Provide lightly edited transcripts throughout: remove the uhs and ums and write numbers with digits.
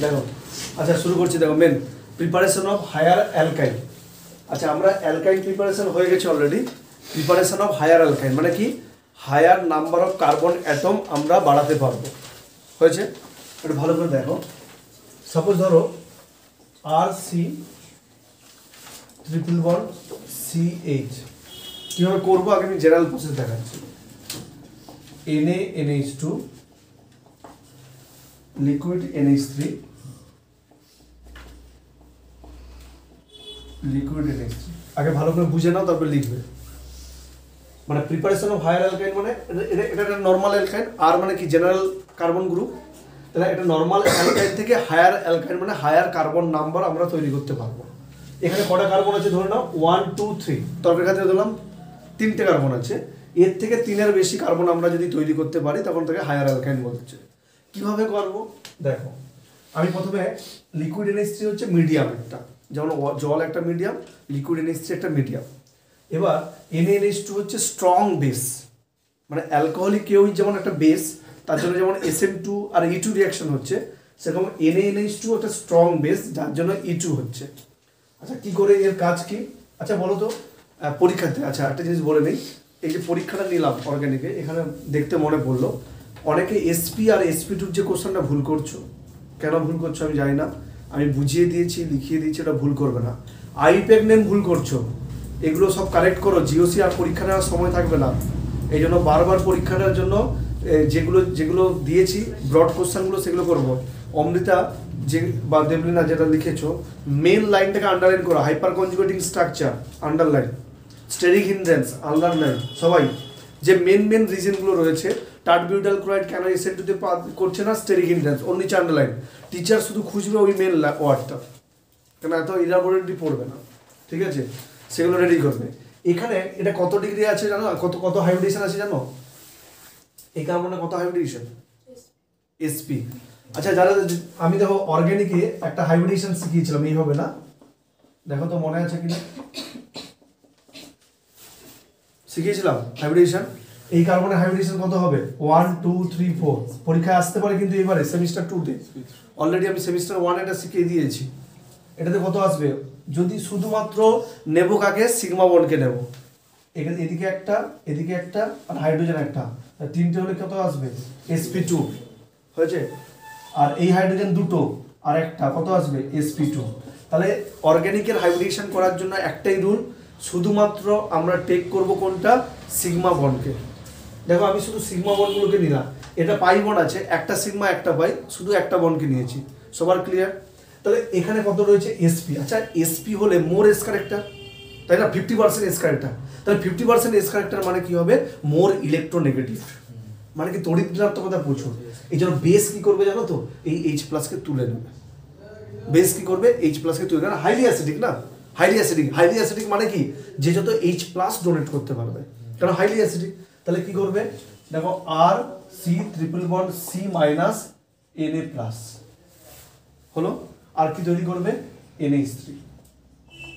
দেখো আচ্ছা শুরু করছি। দেখো main preparation of higher alkyne. আচ্ছা আমরা অ্যালকাইন প্রিপারেশন হয়ে গেছে already. Preparation of higher alkyne মানে কি, higher number of carbon atom আমরা বাড়াতে পারবো। হয়েছে? একটু ভালো করে দেখো। সাপোজ ধরো RC ট্রিপল বন্ড CH, কীভাবে করবো আগে আমি জেনারেল প্রসেস দেখাচ্ছি। NaNH2 liquid NH3 liquid NH3। আগে ভালো করে বুঝে নাও তারপর লিখবে। মানে প্রিপারেশন অফ হায়ার অ্যালকাইন মানে এটা একটা নর্মাল অ্যালকাইন, আর মানে কি জেনারেল কার্বন গ্রুপ। তাহলে এটা নর্মাল অ্যালকাইন থেকে হায়ার অ্যালকাইন মানে হায়ার কার্বন নাম্বার আমরা তৈরি করতে পারবো। এখানে কটা কার্বন আছে ধরে নাও 1 2 3, তরকারি খাতে ধরলাম 3টে কার্বন আছে। এর থেকে 3-এর বেশি কার্বন আমরা যদি তৈরি করতে পারি তখন তাকে হায়ার অ্যালকাইন বলছে। কিভাবে করবো দেখো, আমি প্রথমে লিকুইড NH3 হচ্ছে মিডিয়াম একটা, যেমন জল একটা মিডিয়াম, লিকুইড NH3 একটা মিডিয়াম। এবার NaNH2 হচ্ছে স্ট্রং বেস, মানে অ্যালকোহলিক কেউই যেমন একটা বেস, তার জন্য যেমন SN2 আর E2 রিয়াকশন হচ্ছে, সেরকম NaNH2 একটা স্ট্রং বেস যার জন্য E2 হচ্ছে। আচ্ছা কি করে, এর কাজ কি? আচ্ছা বলো তো পরীক্ষাতে। আচ্ছা একটা জিনিস বলে নেই, এই যে পরীক্ষাটা নিলাম অর্গানিকে, এখানে দেখতে মনে পড়লো অনেকে SP আর SP2 যে কোশ্চেনটা ভুল করছো। কেন ভুল করছো আমি জানি না, আমি বুঝিয়ে দিয়েছি লিখিয়ে দিয়েছি, এটা ভুল করবে না। আইপ্যাক নেম ভুল করছো, এগুলো সব কারেক্ট করো। GOC আর পরীক্ষা নেওয়ার সময় থাকবে না, এই জন্য বারবার পরীক্ষাটার জন্য যেগুলো যেগুলো দিয়েছি ব্রড কোশ্চেনগুলো সেগুলো করবো। অমৃতা যে বা দেবলিনা যেটা লিখেছো, মেন লাইনটাকে আন্ডারলাইন করো। Hyper conjugating structure underline, steric hindrance underline. সবাই যে মেন রিজনগুলো রয়েছে, টার্টবিউটাইল ক্লোরাইড কেন SN2 করছে না, স্টেরিক হিন্ড্রেন্স, ওর নিচে আন্ডারলাইন। টিচার শুধু খুঁজবে ওই মেন ওয়ার্ডটা, কেন এত ইলাবোরেটলি পড়বে না, ঠিক আছে? সেগুলো রেডি করবে। এখানে এটা কত ডিগ্রি আছে জানো, কত কত হাইব্রিডেশন আছে জানো? এই কার্বনে কত হাইব্রিডেশন? SP। আচ্ছা যারা, আমি দেখো অর্গানিকে একটা হাইব্রিডেশন শিখিয়েছিলাম, এই হবে না, দেখো তো মনে আছে কিনা, শিখিয়েছিলাম হাইব্রিডেশন। এই কার্বনের হাইব্রিডেশন কত হবে? 1 2 3 4। পরীক্ষায় আসতে পারে কিন্তু এবারে সেমিস্টার 2-তে। অলরেডি আমি সেমিস্টার 1 এটা শিখিয়ে দিয়েছি। এটাতে কত আসবে যদি শুধুমাত্র নেব কাকে, সিগমা বন্ডকে নেব। এখানে এদিকে একটা, এদিকে একটা, আর হাইড্রোজেন একটা, তিনটে হলে কত আসবে? SP2 হয়েছে। আর এই হাইড্রোজেন দুটো আর একটা, কত আসবে? SP2। তাহলে অর্গানিকের হাইব্রিডেশন করার জন্য একটাই রুল, শুধুমাত্র আমরা টেক করব কোনটা, সিগমা বন্ডকে। দেখো আমি শুধু সিগমা বন্ডগুলোকে নিলাম, এটা পাই বন্ড আছে, একটা সিগমা একটা পাই, শুধু একটা বন্ডকে নিয়েছি। সবার ক্লিয়ার? তাহলে এখানে কত রয়েছে? SP। আচ্ছা SP হলে মোর S ক্যারেক্টার, তাই না? 50% S ক্যারেক্টার। তাহলে 50% S ক্যারেক্টার মানে কি হবে? মোর ইলেকট্রোনেগেটিভ, মানে কি তড়িৎ ঋণাত্মকতা প্রচুর। এই জন্য বেস কি করবে জানো তো, এই H+কে তুলে নেবে। বেস কি করবে? H+কে তুলে, কারণ হাইলি অ্যাসিডিক না, হাইলি অ্যাসিডিক মানে কি, যে যত H+ ডোনেট করতে পারবে, কারণ হাইলি অ্যাসিডিক। তাহলে কি করবে দেখো, RC triple bond C minus Na+ হলো। আর কি তৈরি করবে? NH3।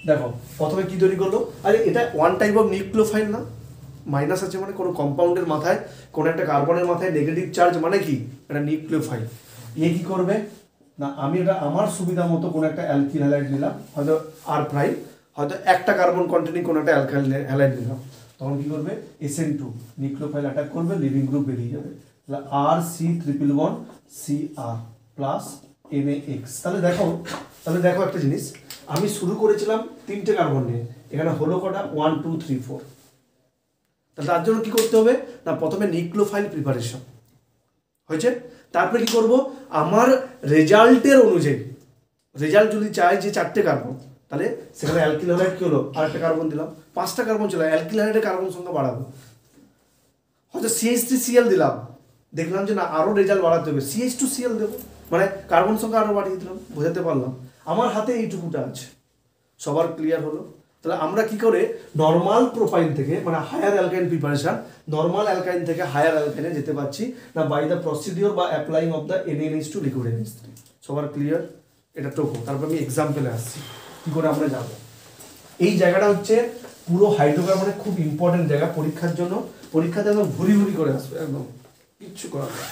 দেখো প্রথমে কি তৈরি করলো, আরে এটা ওয়ান টাইপ অফ নিউক্লিওফাইল না, মাইনাস আছে মানে কোনো কম্পাউন্ডের মাথায়, কোনো একটা কার্বনের মাথায় নেগেটিভ চার্জ মানে কি, এটা নিউক্লিওফাইল। এ কি করবে না, আমি এটা আমার সুবিধা মতো কোনো একটা অ্যালকিল হ্যালাইড নিলাম, হয়তো R', হয়তো একটা কার্বন কন্টেনিং কোনো একটা অ্যালকাইল হ্যালাইড নিলাম, তখন কি করবে? SN2 নিউক্লিওফাইল অ্যাটাক করবে, লিভিং গ্রুপ বেরিয়ে যাবে। তাহলে RC triple bond CR plus NaX। তাহলে দেখো একটা জিনিস, আমি শুরু করেছিলাম 3টে কার্বন নিয়ে, এখানে হলো কটা? 1 2 3 4। তাহলে তার জন্য কি করতে হবে না, প্রথমে নিউক্লিওফাইল প্রিপারেশন হয়েছে। তারপরে কি করব, আমার রেজাল্টের অনুযায়ী, রেজাল্ট যদি চাই যে 4টে কার্বন, তাহলে সেখানে অ্যালকিল হ্যালাইড কি হলো, আরেকটা কার্বন দিলাম, 5টা কার্বন ছিল, অ্যালকিল হ্যালাইডের কার্বন সংখ্যা বাড়াবো। হয়তো CH3Cl দিলাম, দেখলাম যে না আরও রেজাল্ট বাড়াতে হবে, CH2Cl দেবো, মানে কার্বন সংখ্যা আরও বাড়িয়ে দিলাম। বোঝাতে পারলাম? আমার হাতে এইটুকুটা আছে। সবার ক্লিয়ার হলো? তাহলে আমরা কি করে নর্মাল প্রোপাইন থেকে, মানে higher alkyne preparation, normal alkyne থেকে হায়ার অ্যালকাইনে যেতে পারছি না, বাই দ্য প্রসিডিওর বা applying of the NaNH2 liquid NH3। সবার ক্লিয়ার? এটা টোকো। তারপর আমি এক্সাম্পলে আসছি কি করে আমরা যাব। এই জায়গাটা হচ্ছে পুরো হাইড্রোকার্বনের খুব ইম্পর্টেন্ট জায়গা পরীক্ষার জন্য। পরীক্ষাতে একদম ভুরি ভুরি করে আসবে, একদম কিচ্ছু করার নেই।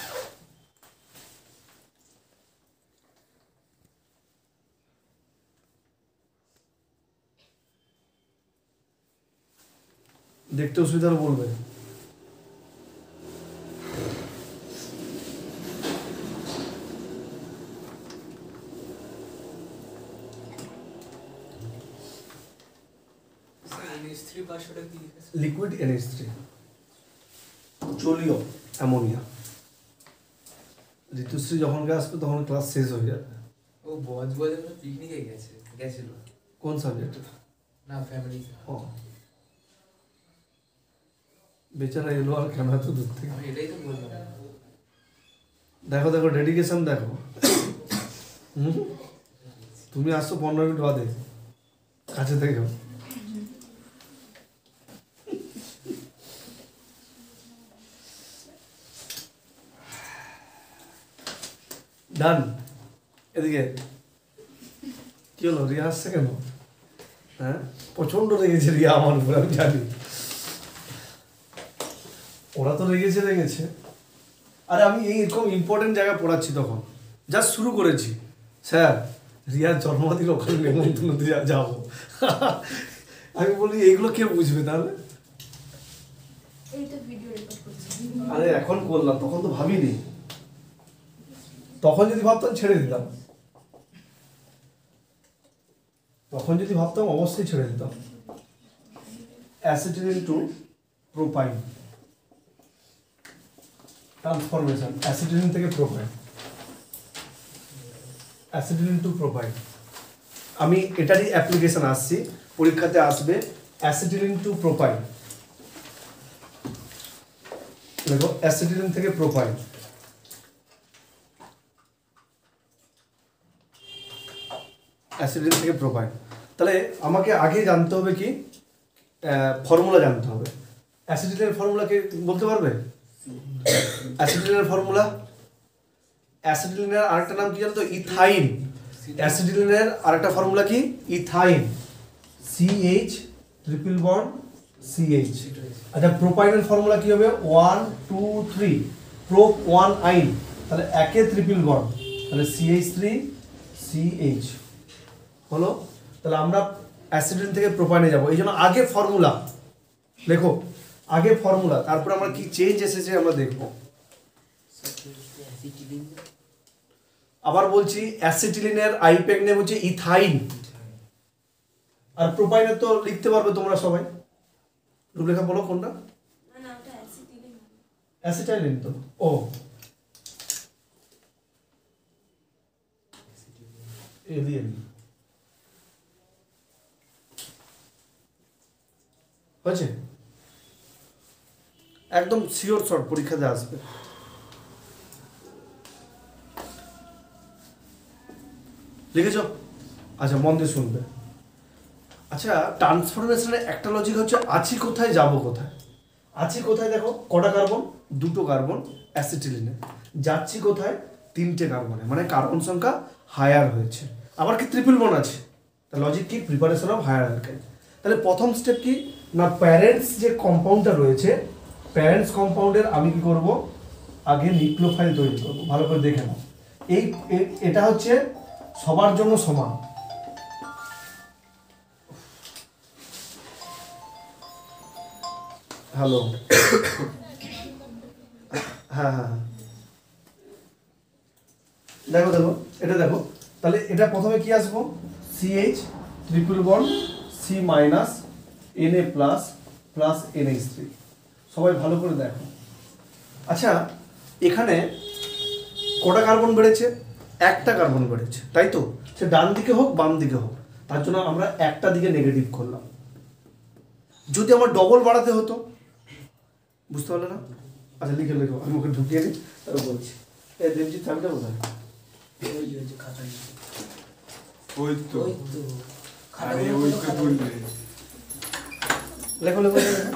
দেখতে অসুবিধা হলে বলবে। লিকুইড NH3, জলীয় অ্যামোনিয়া। ঋতুশ্রী যখন আসবে তখন ক্লাস শেষ হয়ে যাবে। ও পিকনিকে গেছিল। কোন সাবজেক্ট? না, ফ্যামিলি। ও বেচারা এলো আর কেন এত দূর থেকে? আমি এটাই তো বললাম। দেখো দেখো ডেডিকেশন দেখো। তুমি আসছো 15 মিনিট বাদে, কাছে থেকে। ডান। এদিকে কি হলো, রিয়া আসছে কেন? হ্যাঁ, প্রচন্ড রেগেছে রিয়া আমার উপরে, আমি জানি। ওরা তো রেগেছে। আরে আমি এইরকম ইম্পর্টেন্ট জায়গায় পড়াচ্ছি, তখন জাস্ট শুরু করেছি। স্যার রিয়ার জন্মদিন ওখানে নেমন্তন্ন দিয়ে যাবো। আমি বলি এইগুলো কে বুঝবে তাহলে? আরে এখন করলাম, তখন তো ভাবিনি। তখন যদি ভাবতাম ছেড়ে দিতাম, অবশ্যই ছেড়ে দিতাম। Acetylene to propyne transformation, acetylene থেকে প্রোপাইন, অ্যাসিটিলিন টু প্রোপাইন। আমি এটারই অ্যাপ্লিকেশন আসছি, পরীক্ষাতে আসবে। অ্যাসিটিলিন টু প্রোপাইন, দেখো অ্যাসিটিলিন থেকে প্রোপাইন। অ্যাসিটিলিন থেকে প্রোপাইন, তাহলে আমাকে আগে জানতে হবে কি, ফর্মুলা জানতে হবে। অ্যাসিটিলিনের ফর্মুলা কে বলতে পারবে? অ্যাসিটিলিনের ফর্মুলা, অ্যাসিটিলিনের আরেকটা নাম কি জানো তো? ইথাইন। অ্যাসিটিলিনের আরেকটা ফর্মুলা কি? Ethyne, CH triple bond CH। আচ্ছা প্রোপাইনের ফর্মুলা কি হবে? 1 2 3 প্রোপ 1 আইন, তাহলে একে ট্রিপল বন্ড, তাহলে CH3 CH হলো। তাহলে আমরা অ্যাসিটিলিন থেকে প্রোপাইনে যাব, এই জন্য আগে ফর্মুলা লেখো, আগে ফর্মুলা, তারপর আমরা কি চেঞ্জ এসেছে আমরা দেখব। আবার বলছি, অ্যাসিটিলিনের আইপ্যাক নেম হচ্ছে ইথাইন, আর প্রোপাইনের তো লিখতে পারবে তোমরা সবাই। রূপরেখা বলো কোনটা? অ্যাসিটাইলিন তো। ও এলিয়েন হয়েছে, একদম শিওর শর্ট পরীক্ষাতে আসবে। লিখেছ? আচ্ছা মন দিয়ে শুনবে। আচ্ছা ট্রান্সফরমেশনের একটা লজিক হচ্ছে আছি কোথায় যাব কোথায়। আছি কোথায় দেখো, কটা কার্বন? 2টো কার্বন অ্যাসিটিলিনে। যাচ্ছি কোথায়? 3টে কার্বনে, মানে কার্বন সংখ্যা হায়ার হয়েছে। আবার কি ট্রিপল বন্ড আছে, তার লজিক কি? Preparation of higher alkyl. তাহলে প্রথম স্টেপ কি না, প্যারেন্টস যে কম্পাউন্ডটা রয়েছে, প্যারেন্টস কম্পাউন্ডের আমি কি করব, আগে নিউক্লিওফাইল তৈরি করব। ভালো করে দেখে নাও, এটা হচ্ছে সবার জন্য সমান। হ্যালো, হ্যাঁ হ্যাঁ দেখো দেখো, এটা দেখো। তাহলে এটা প্রথমে কি আসবো? CH triple bond C minus Na plus plus NH3। সবাই ভালো করে দেখো। আচ্ছা এখানে কটা কার্বন বেড়েছে? একটা কার্বন বেড়েছে, তাই তো? সে ডান দিকে হোক বাম দিকে হোক, তার জন্য আমরা একটা দিকে নেগেটিভ করলাম। যদি আমার ডবল বাড়াতে হতো, বুঝতে পারলে না? আচ্ছা লিখে লেখো, আমি ওকে ঢুকিয়ে নিই, তারপর বলছি। এই দেবজিৎ চাবিটা কোথায়? লেখো লেখো লেখো।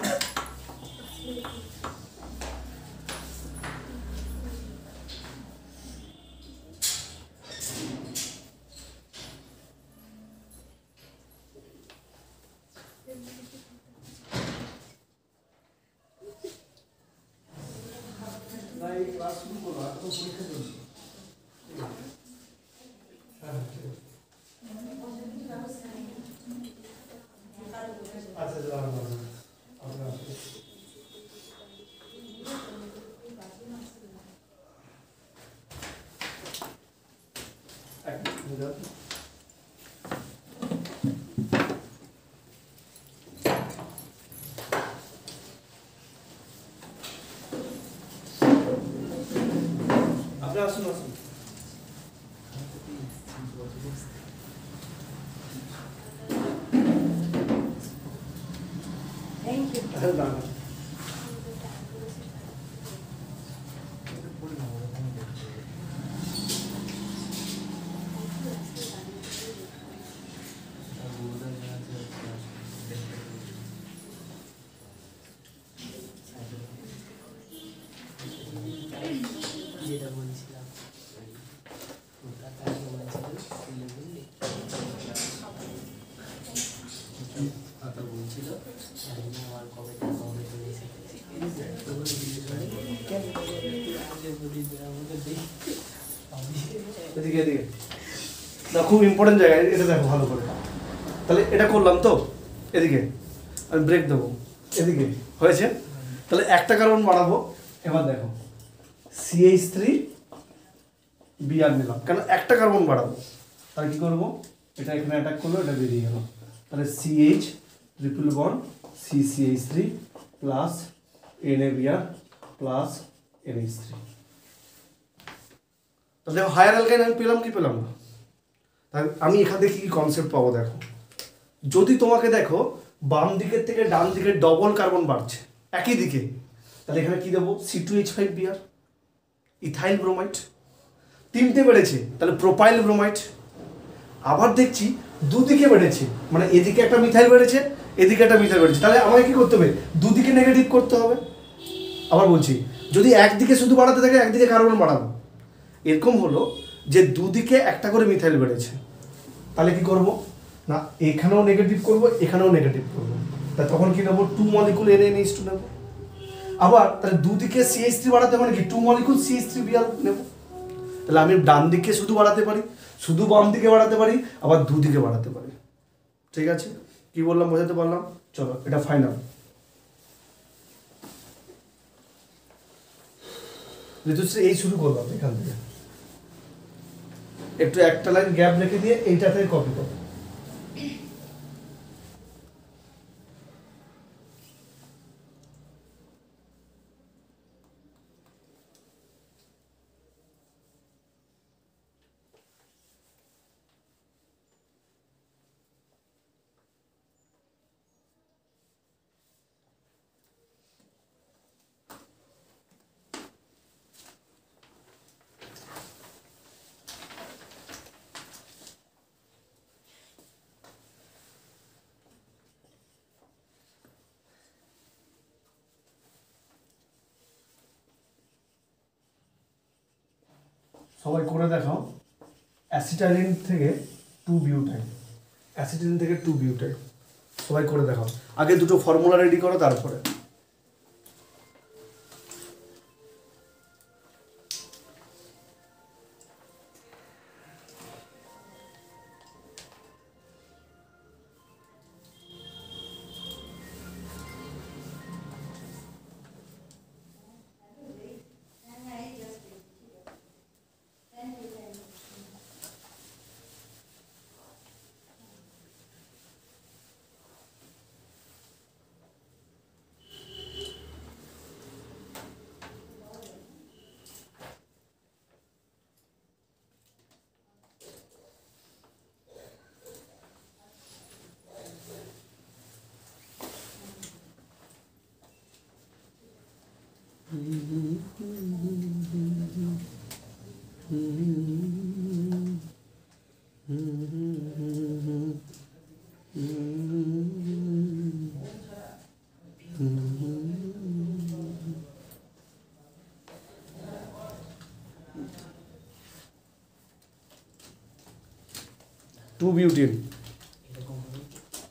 আচ্ছা আপনি আসুন আসুন। Thank you. দাঁড়ান। যেটা বলছিলাম ওটা তাকে বলছিলাম ছেলে বুঝলি কথা বলছিল আমি আমার কবে টাকা হবে তুমি এসেছি কেন আগে বলিস আমাকে দেখতে এদিকে এদিকে না, খুব ইম্পর্টেন্ট জায়গা, এটা দেখো ভালো করে। তাহলে এটা করলাম তো, এদিকে আমি ব্রেক দেবো, এদিকে হয়েছে। তাহলে একটা কার্বন বাড়াবো, এবার দেখো CH3 Br নিলাম, কেন একটা কার্বন বাড়াবো। তাহলে কি করবো, এটা এখানে অ্যাটাক করলো, এটা বেরিয়ে গেল। তাহলে CH triple bond CCH3 plus NaBr plus NH3। তাহলে দেখো হায়ার অ্যালকাইন আমি পেলাম কি পেলাম না। তাহলে আমি এখান থেকে কি কনসেপ্ট পাবো দেখো, যদি তোমাকে দেখো বাম দিকের থেকে ডান দিকে ডবল কার্বন বাড়ছে একই দিকে, তাহলে এখানে কি দেবো C2H5Br, ইথাইল ব্রোমাইড। তিনটে বেড়েছে তাহলে প্রোপাইল ব্রোমাইড। আবার দেখছি দুদিকে বেড়েছে, মানে এদিকে একটা মিথাইল বেড়েছে, এদিকে একটা মিথাইল বেড়েছে, তাহলে আমাকে কি করতে হবে, দুদিকে নেগেটিভ করতে হবে। আবার বলছি, যদি একদিকে শুধু বাড়াতে থাকে একদিকে কার্বন বাড়াবো। এরকম হলো যে দুদিকে একটা করে মিথাইল বেড়েছে, তাহলে কি করব না, এখানেও নেগেটিভ করব এখানেও নেগেটিভ করব, তা তখন কি নেবো 2 মলিকুল NaNH2 নেব। আবার তাহলে দুদিকে CH3 বাড়াতে মানে কি 2 মলিকুল CH3Br নেব। তাহলে আমি ডান দিকে শুধু বাড়াতে পারি, শুধু বাম দিকে বাড়াতে পারি, আবার দুদিকে বাড়াতে পারি। ঠিক আছে, কি বললাম বোঝাতে পারলাম? চলো এটা ফাইনাল। ঋতুশ্রী এই শুরু করলাম এখান থেকে, একটু একটা লাইন গ্যাপ রেখে দিয়ে এইটাতে কপি করো। সবাই করে দেখাও। অ্যাসিটাইলিন থেকে 2 বিউটাইল, অ্যাসিটাইলিন থেকে 2 বিউটাইল, সবাই করে দেখাও। আগে দুটো ফর্মুলা রেডি করো, তারপরে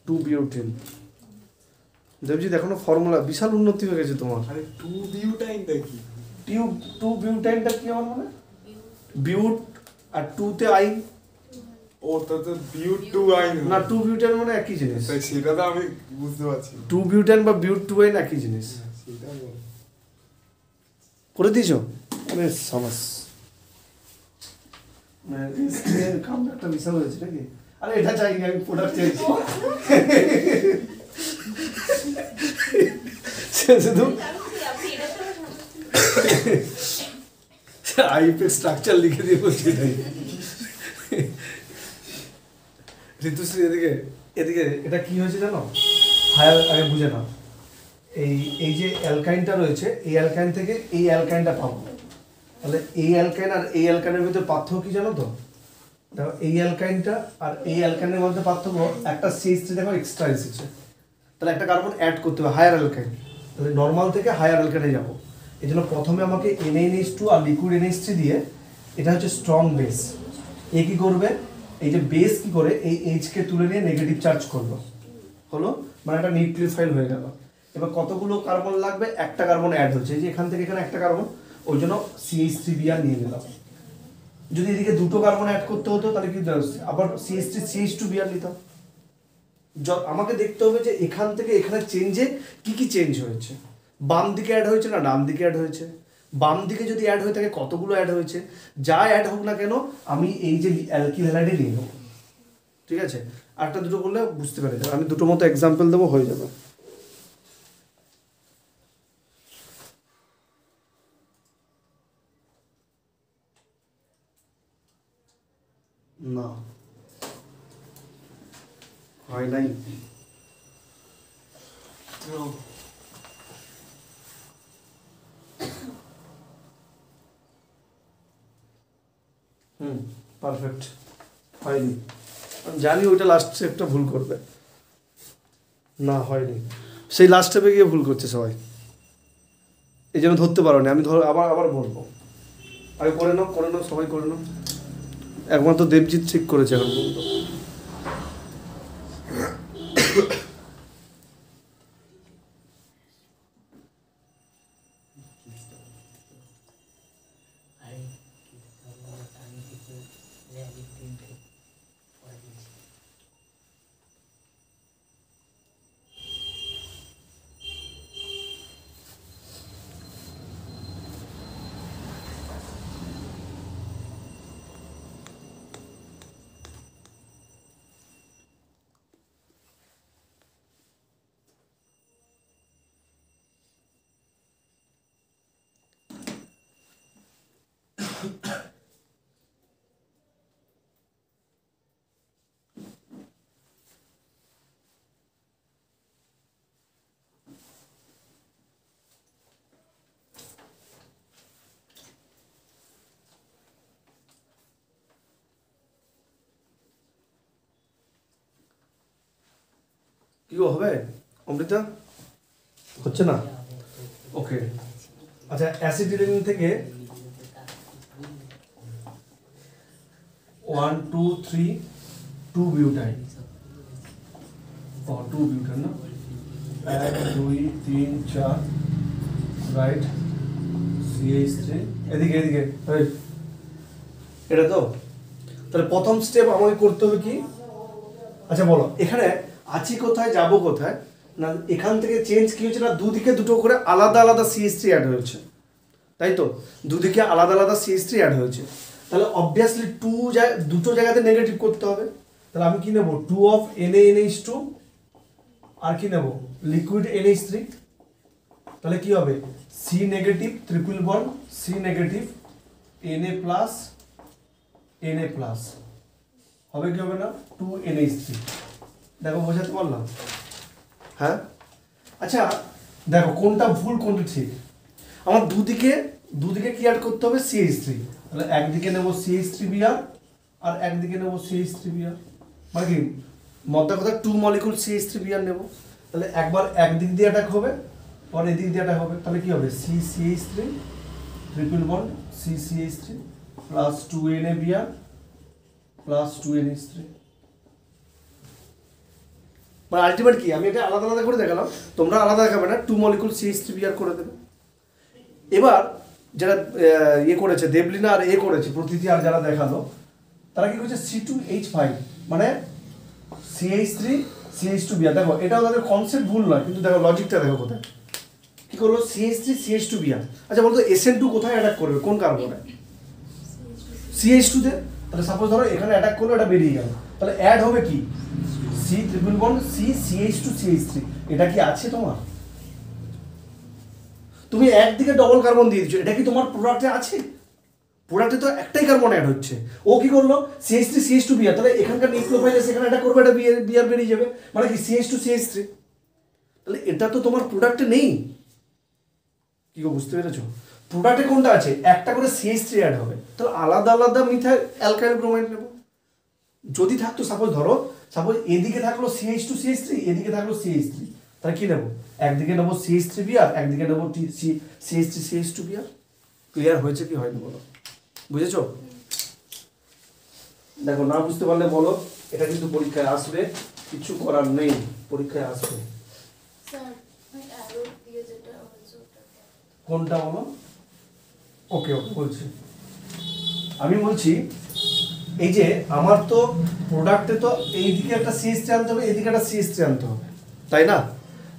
টু বিউটিন, দেবজিৎ এখনো ফর্মুলা বিশাল উন্নতি হয়ে গেছে তোমার। আরে 2 বিউটাইনটা কি? টু বিউটাইনটা কি আমার মনে, বিউট আর 2 তে আইন, ও তো বিউট 2 আইন না 2 বিউটাইন মানে একই জিনিস। তাই সেটা তো আমি বুঝতে পারছি। 2 বিউটাইন বা বিউট 2 আইন একই জিনিস। সেটা বল। করে দিয়েছো? আরে সাবাস। মানে রেজিস্ট্রের কামটা একটা বিশাল হয়েছে নাকি? আরে এটা চাইনি, আমি প্রোডাক্ট চাইছি। সে শুধু আইপের স্ট্রাকচার লিখে দিয়ে বলছি এটাই। ঋতুশ্রী এদিকে এদিকে, এটা কি হয়েছে জানো? হায়ার আগে বুঝে নাও। এই যে অ্যালকাইনটা রয়েছে, এই অ্যালকাইন থেকে এই অ্যালকাইনটা পাবো। তাহলে এই অ্যালকাইন আর এই অ্যালকাইনের ভিতরে পার্থক্য কি জানো তো? দেখো এই অ্যালকাইনটা আর এই অ্যালকাইনের মধ্যে পার্থক্য, একটা CH3 দেখো এক্সট্রা এসেছে, তাহলে একটা কার্বন অ্যাড করতে হবে, হায়ার অ্যালকাইন। তাহলে নর্মাল থেকে হায়ার অ্যালকাইনে যাবো। এই জন্য প্রথমে আমাকে NaNH2 আর লিকুইড NH3 দিয়ে, এটা হচ্ছে স্ট্রং বেস। এ কি করবে, এই যে বেস কি করে এই এইচকে তুলে নিয়ে নেগেটিভ চার্জ করলো, হলো মানে একটা নিউক্লিওফাইল হয়ে গেল। এবার কতগুলো কার্বন লাগবে, একটা কার্বন অ্যাড হচ্ছে, এই যে এখান থেকে এখানে একটা কার্বন, ওই জন্য CH3Br নিয়ে নিলাম। যদি এদিকে দুটো কার্বন অ্যাড করতে হতো তাহলে কি আবার CH2Br নিতাম। আমাকে দেখতে হবে যে এখান থেকে এখানে চেঞ্জে কি কি চেঞ্জ হয়েছে, বাম দিকে অ্যাড হয়েছে না ডান দিকে অ্যাড হয়েছে। বাম দিকে যদি অ্যাড হয়ে থাকে কতগুলো অ্যাড হয়েছে, যা অ্যাড হোক না কেন আমি এই যে অ্যালকিল হ্যালাইডে নিয়ে নেবো। ঠিক আছে, আরেকটা দুটো করলে বুঝতে পেরে যাবে, আমি দুটো মতো এক্সাম্পল দেবো, হয়ে যাবে। না হয় নাই। পারফেক্ট হয়নি, আমি জানি ওইটা লাস্ট স্টেপটা ভুল করবে। না হয়নি, সেই লাস্ট স্টেপে গিয়ে ভুল করছে সবাই, এই জন্য ধরতে পারো না। আমি আবার আবার বলবো, আগে করে নাও সবাই করে নাও। একমাত্র দেবজিৎ ঠিক করেছে এখন পর্যন্ত। কি হবে অমৃতা, হচ্ছে না? ওকে, আচ্ছা অ্যাসিডিলিন থেকে 1 2 3 2 বিউটাইন, 2 বিউটাইন না, 1 2 3 4 রাইট, CH3 এদিকে এদিকে, এটা তো। তাহলে প্রথম স্টেপ আমাকে করতে হবে কি, আচ্ছা বলো এখানে আছি কোথায়, যাবো কোথায়? না এখান থেকে চেঞ্জ কি হয়েছে না, দুদিকে দুটো করে আলাদা আলাদা CH3 অ্যাড হয়েছে, তাই তো? দুদিকে আলাদা আলাদা CH3 অ্যাড হয়েছে, তাহলে অবভিয়াসলি দুটো জায়গাতে নেগেটিভ করতে হবে। তাহলে আমি কি নেব, 2 অফ NaNH2 আর কি নেব, লিকুইড NH3। তাহলে কি হবে, C negative triple bond, C negative Na plus Na plus, হবে কি হবে না 2NH3। দেখো বোঝাতে পারলাম? হ্যাঁ, আচ্ছা দেখো কোনটা ভুল কোনটা ঠিক। আমার দুদিকে কি অ্যাড করতে হবে, CH3। তাহলে একদিকে নেব CH3Br আর একদিকে নেব CH3Br, মানে কি মধ্যে কথা 2 মলিকুল CH3Br নেব। তাহলে একবার একদিক দিয়ে অ্যাটাক হবে, পরে এদিক দিয়ে অ্যাটাক হবে, তাহলে কি হবে CCH3 triple bond CCH3 plus 2NaBr plus 2NH3। মানে আলটিমেট কি, আমি এটা আলাদা আলাদা করে দেখালাম, তোমরা আলাদা দেখাবে না, 2 মলিকুল CH3Br করে দেবে। এবার যারা ইয়ে করেছে দেবলিনা আর করেছে প্রতীতি আর যারা দেখালো, তারা কি করেছে C2H5 মানে CH3 CH2Br। দেখো এটাও তাদের কনসেপ্ট ভুল নয়, কিন্তু দেখো লজিকটা দেখো কোথায় কি করলো, CH3 CH2Br। আচ্ছা বলতো SN2 কোথায় অ্যাটাক করবে, কোন কার্বনে? CH2 তে। তাহলে সাপোজ ধরো এখানে অ্যাটাক করলো, এটা বেরিয়ে গেল, তাহলে অ্যাড হবে কি C triple bond C CH2 CH3। এটা কি আছে তোমার? তুমি একদিকে ডবল কার্বন দিয়ে দিচ্ছ, এটা কি তোমার প্রোডাক্টে আছে? প্রোডাক্টে তো একটাই কার্বন অ্যাড হচ্ছে। ও কি করলো CH3 CH2 বিআর, তাহলে এখানকার নিউক্লিওফাইল সেখানে এটা করবে, এটা বিআর বেরিয়ে যাবে, মানে কি CH2 CH3। তাহলে এটা তো তোমার প্রোডাক্টে নেই। কি গো বুঝতে পেরেছো? প্রোডাক্টে কোনটা আছে? একটা করে CH3 অ্যাড হবে, তাহলে আলাদা আলাদা মিথাইল অ্যালকাইল ব্রোমাইড নেব। যদি থাকতো সাপোজ এদিকে থাকলো CH2 CH3, এদিকে থাকলো CH3, তাহলে কি নেবো? একদিকে নেবো CH3 বিআর, একদিকে নেবো CH3 CH2 বিআর। ক্লিয়ার হয়েছে কি হয়নি বলো? বুঝেছো? দেখো না বুঝতে পারলে বলো, এটা কিন্তু পরীক্ষায় আসবে, কিছু করার নেই, পরীক্ষায় আসবে। স্যার ওই অ্যারো দিয়ে যেটা হয়েছে ওটা কোনটা বলো? ওকে বলছি, আমি বলছি এই যে আমার তো প্রোডাক্টে তো এইদিকে একটা CH3 আনতে হবে, এদিকে একটা CH3 আনতে হবে, তাই না?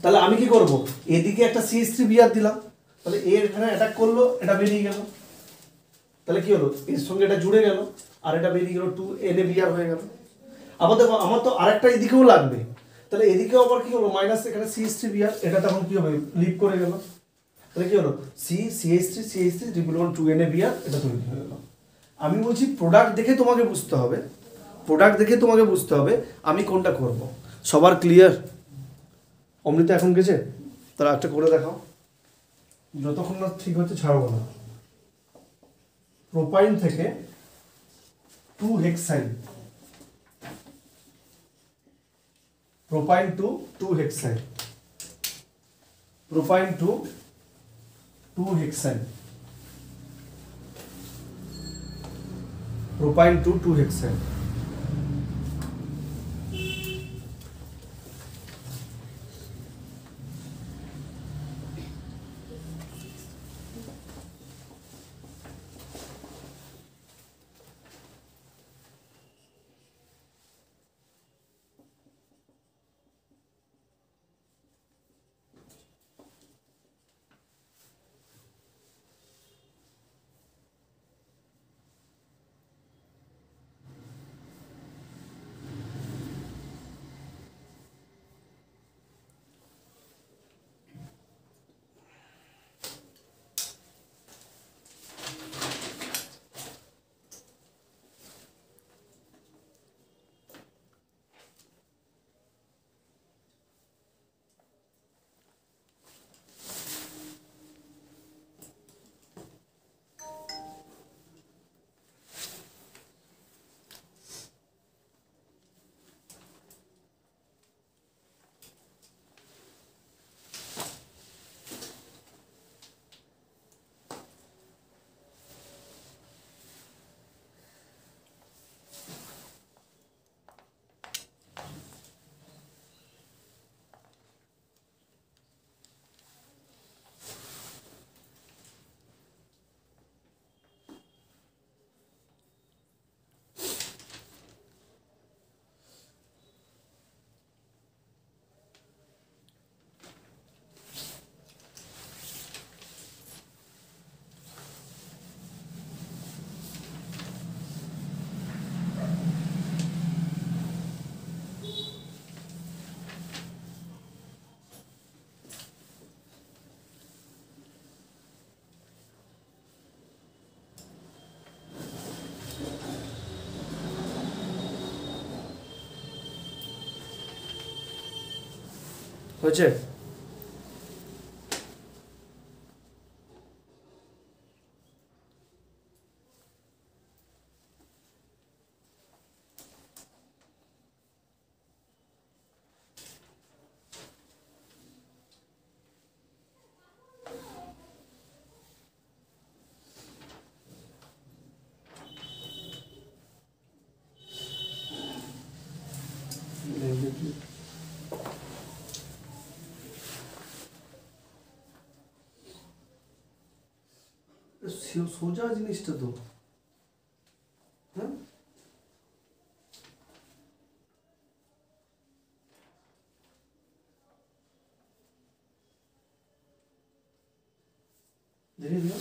তাহলে আমি কি করব, এদিকে একটা CH3 বিআর দিলাম, তাহলে এর এখানে অ্যাটাক করলো, এটা বেরিয়ে গেল, তাহলে কি হলো এর সঙ্গে এটা জুড়ে গেল, আর এটা বেরিয়ে গেল 2NaBr হয়ে গেল। আবার দেখো আমার তো আরেকটা এদিকেও লাগবে, তাহলে এদিকেও আবার কি হলো মাইনাস এখানে CH3 বিআর, এটা তখন কি হবে লিভ করে গেল, তাহলে কি হলো CH3 ট্রিপল বন্ড 2NaBr, এটা তৈরি হয়ে গেল। আমি বলছি প্রোডাক্ট দেখে তোমাকে বুঝতে হবে, প্রোডাক্ট দেখে তোমাকে বুঝতে হবে আমি কোনটা করব। সবার ক্লিয়ার? অমৃতা এখন গেছে, তারা একটা করে দেখাও, যতক্ষণ না ঠিক হচ্ছে ছাড়বো না। প্রোপাইন থেকে 2 hexyne, propyne to 2 hexyne, propyne to 2 hexyne, propyne to 2 hexyne. হয়েছে? সোজা জিনিসটা তো, হ্যাঁ দেখে দিও।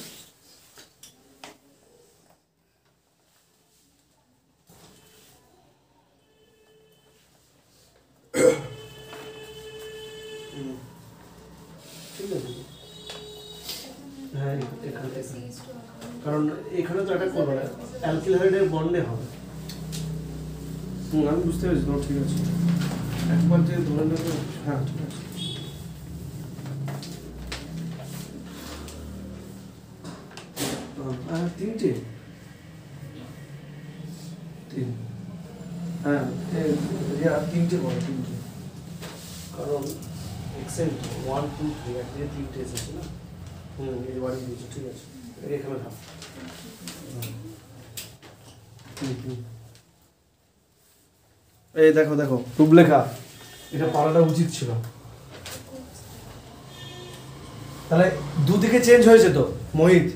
কারণ এখানে তো অ্যাটাক করবে না, অ্যালকিল হাইড্রাইডের বন্ডে হবে। আমি বুঝতে পেরেছি, তোমার ঠিক আছে, একবার যে ধরে নেবে। হ্যাঁ ঠিক আছে। তিনটে, হ্যাঁ তিনটে বলো, তিনটে, কারণ এক্সেন্ট 1 2 3 একদিকে তিনটে এসেছে না। এই বাড়ি দিয়েছে, ঠিক আছে, এখানে থাক। এই দেখো দেখো রূপলেখা, এটা পালাটা উচিত ছিল। তাহলে দুদিকে চেঞ্জ হয়েছে তো মোহিত,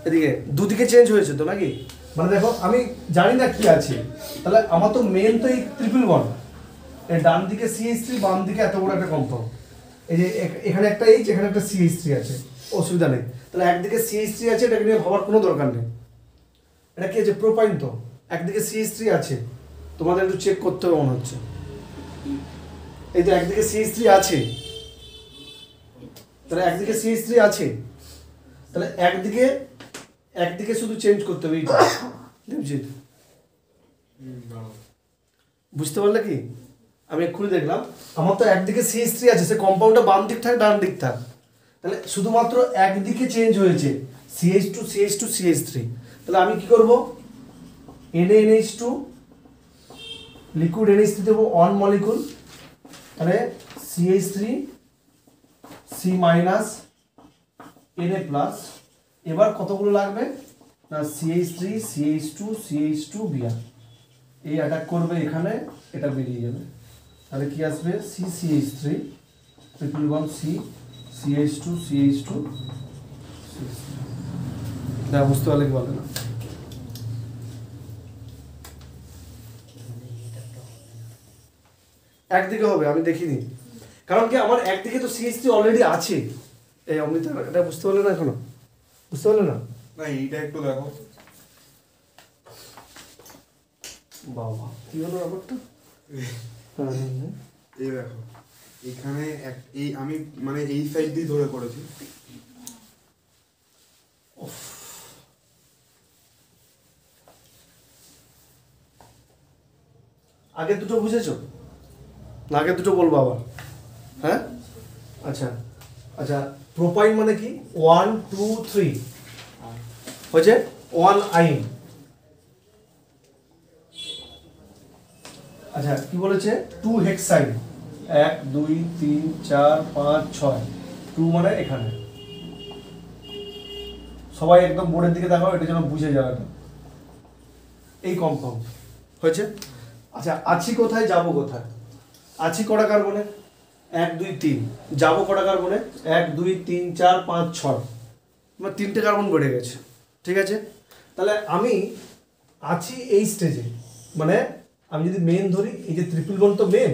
এদিকে দুদিকে চেঞ্জ হয়েছে তো নাকি? মানে দেখো আমি জানি না কি আছে, তাহলে আমার তো মেন তো এই ট্রিপল বন্ড, এই ডান দিকে CH3, বাম দিকে এত বড় একটা কম্পাউন্ড, এই যে এখানে একটা H, এখানে একটা CH3 আছে, অসুবিধা নেই। তাহলে একদিকে CH3 আছে, এটাকে নিয়ে ভাবার কোনো দরকার নেই। এটা কি আছে? প্রোপাইন। তো একদিকে CH3 আছে, তোমাদের একটু চেক করতে হবে মনে হচ্ছে। এই তো একদিকে CH3 আছে, তাহলে একদিকে CH3 আছে, তাহলে একদিকে শুধু চেঞ্জ করতে হবে এইটা। দেবজিৎ বুঝতে পারলে কি? আমি এক্ষুনি দেখলাম আমার তো একদিকে CH3 আছে, সে কম্পাউন্ডটা বাম দিক থাক ডান দিক থাক, তাহলে শুধুমাত্র একদিকে চেঞ্জ হয়েছে CH2 CH2 CH3। তাহলে আমি কি করব? NaNH2 লিকুইড NH3 দেবো 1 মলিকুল, তাহলে CH3 C minus Na plus. এবার কতগুলো লাগবে না? CH3 CH2 CH2 Br, এই অ্যাটাক করবে এখানে, এটা বেরিয়ে যাবে। তাহলে কি আসবে? CCH3 triple bond C CH2 CH2 না, বুঝতে পারলে কি বলে না? একদিকে হবে, আমি দেখিনি, কারণ কি আমার একদিকে তো CH3 অলরেডি আছে। এই অমৃতা, এটা বুঝতে পারলে না এখনো? বুঝতে পারলে না? না এইটা একটু দেখো। বাবা কি হলো ব্যাপারটা? এই দেখো এখানে এই আমি মানে এই সাইড দিয়ে ধরে করেছি। আগে দুটো বুঝেছো না? আগে দুটো বলবো আবার। হ্যাঁ আচ্ছা আচ্ছা, প্রোপাইন মানে কি? 1 2 3 হয়েছে 1 আইন। আচ্ছা কি বলেছে? 2 হেক্সাইন, 1 2 3 4 5 6, 2 মানে এখানে। সবাই একদম বোর্ডের দিকে দেখাও, এটা যেন বুঝে যাবে না। এই কম্পাউন্ড হয়েছে। আচ্ছা আছি কোথায়, যাবো কোথায়? আছি কটা কার্বনে? 1 2 3। যাবো কটা কার্বনে? 1 2 3 4 5 6, আমার 3টে কার্বন বেড়ে গেছে, ঠিক আছে। তাহলে আমি আছি এই স্টেজে, মানে আমি যদি মেন ধরি, এই যে ট্রিপল বন্ড তো মেন,